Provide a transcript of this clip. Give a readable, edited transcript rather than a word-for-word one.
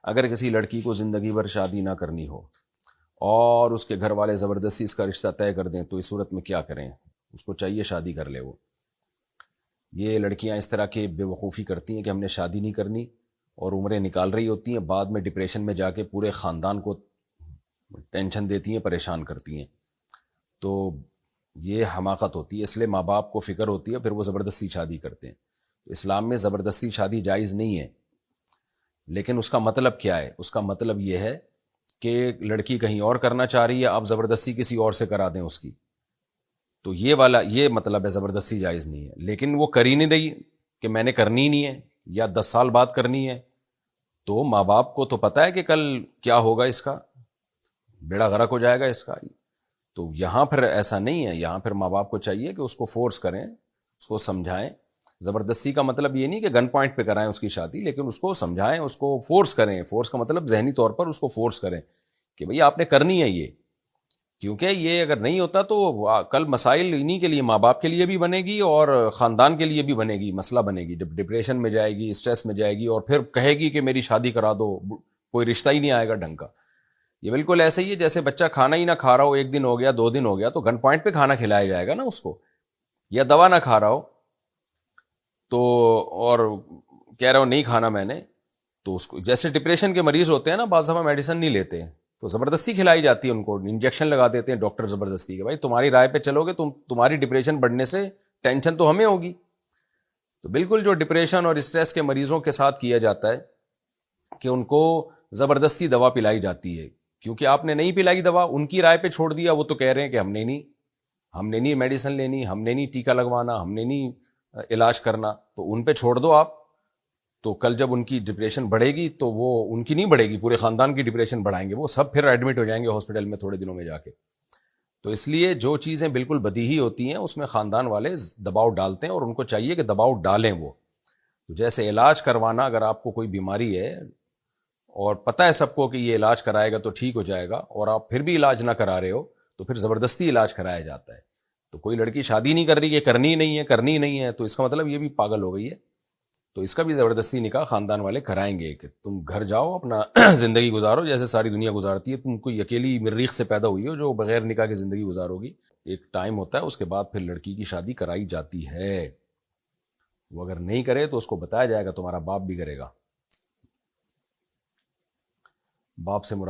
اگر کسی لڑکی کو زندگی بھر شادی نہ کرنی ہو اور اس کے گھر والے زبردستی اس کا رشتہ طے کر دیں تو اس صورت میں کیا کریں؟ اس کو چاہیے شادی کر لے وہ. یہ لڑکیاں اس طرح کے بے وقوفی کرتی ہیں کہ ہم نے شادی نہیں کرنی اور عمریں نکال رہی ہوتی ہیں، بعد میں ڈپریشن میں جا کے پورے خاندان کو ٹینشن دیتی ہیں، پریشان کرتی ہیں. تو یہ حماقت ہوتی ہے. اس لیے ماں باپ کو فکر ہوتی ہے، پھر وہ زبردستی شادی کرتے ہیں. اسلام میں زبردستی شادی جائز نہیں ہے، لیکن اس کا مطلب کیا ہے؟ اس کا مطلب یہ ہے کہ لڑکی کہیں اور کرنا چاہ رہی ہے، آپ زبردستی کسی اور سے کرا دیں اس کی. تو یہ مطلب ہے زبردستی جائز نہیں ہے. لیکن وہ کر ہی نہیں رہی کہ میں نے کرنی نہیں ہے یا 10 سال بعد کرنی ہے، تو ماں باپ کو تو پتہ ہے کہ کل کیا ہوگا، اس کا بیڑا غرق ہو جائے گا اس کا. تو یہاں پھر ایسا نہیں ہے. یہاں پھر ماں باپ کو چاہیے کہ اس کو فورس کریں، اس کو سمجھائیں. زبردستی کا مطلب یہ نہیں کہ گن پوائنٹ پہ کرائیں اس کی شادی، لیکن اس کو سمجھائیں، اس کو فورس کریں. فورس کا مطلب ذہنی طور پر اس کو فورس کریں کہ بھئی آپ نے کرنی ہے یہ. کیونکہ یہ اگر نہیں ہوتا تو کل مسائل انہی کے لیے، ماں باپ کے لیے بھی بنے گی اور خاندان کے لیے بھی بنے گی، مسئلہ بنے گی. ڈپریشن میں جائے گی، اسٹریس میں جائے گی، اور پھر کہے گی کہ میری شادی کرا دو، کوئی رشتہ ہی نہیں آئے گا ڈھنگ کا. یہ بالکل ایسے ہی ہے جیسے بچہ کھانا ہی نہ کھا رہا ہو، 1 دن ہو گیا، 2 دن ہو گیا، تو گن پوائنٹ پہ کھانا کھلایا جائے گا نا اس کو. یا دوا نہ کھا رہا ہو تو، اور کہہ رہا ہو نہیں کھانا میں نے، تو اس کو جیسے ڈپریشن کے مریض ہوتے ہیں نا، بعض دفعہ میڈیسن نہیں لیتے تو زبردستی کھلائی جاتی ہے ان کو، انجیکشن لگا دیتے ہیں ڈاکٹر زبردستی کے. بھائی تمہاری رائے پہ چلو گے تمہاری ڈپریشن بڑھنے سے ٹینشن تو ہمیں ہوگی. تو بالکل جو ڈپریشن اور اسٹریس کے مریضوں کے ساتھ کیا جاتا ہے کہ ان کو زبردستی دوا پلائی جاتی ہے. کیونکہ آپ نے نہیں پلائی دوا، ان کی رائے پہ چھوڑ دیا، وہ تو کہہ رہے ہیں کہ ہم نے نہیں میڈیسن لینی، ہم نے نہیں ٹیکا لگوانا، ہم نے نہیں علاج کرنا. تو ان پہ چھوڑ دو آپ. تو کل جب ان کی ڈپریشن بڑھے گی تو وہ ان کی نہیں بڑھے گی، پورے خاندان کی ڈپریشن بڑھائیں گے، وہ سب پھر ایڈمٹ ہو جائیں گے ہاسپٹل میں تھوڑے دنوں میں جا کے. تو اس لیے جو چیزیں بالکل بدیہی ہوتی ہیں اس میں خاندان والے دباؤ ڈالتے ہیں، اور ان کو چاہیے کہ دباؤ ڈالیں وہ. جیسے علاج کروانا، اگر آپ کو کوئی بیماری ہے اور پتہ ہے سب کو کہ یہ علاج کرائے گا تو ٹھیک ہو جائے گا، اور آپ پھر بھی علاج نہ کرا رہے ہو، تو پھر زبردستی علاج کرایا جاتا ہے. تو کوئی لڑکی شادی نہیں کر رہی ہے، کرنی نہیں ہے، تو اس کا مطلب یہ بھی پاگل ہو گئی ہے. تو اس کا بھی زبردستی نکاح خاندان والے کرائیں گے کہ تم گھر جاؤ، اپنا زندگی گزارو جیسے ساری دنیا گزارتی ہے. تم کوئی اکیلی مریخ سے پیدا ہوئی ہو جو بغیر نکاح کی زندگی گزارو گی. ایک ٹائم ہوتا ہے، اس کے بعد پھر لڑکی کی شادی کرائی جاتی ہے. وہ اگر نہیں کرے تو اس کو بتایا جائے گا تمہارا باپ بھی کرے گا. باپ سے مراد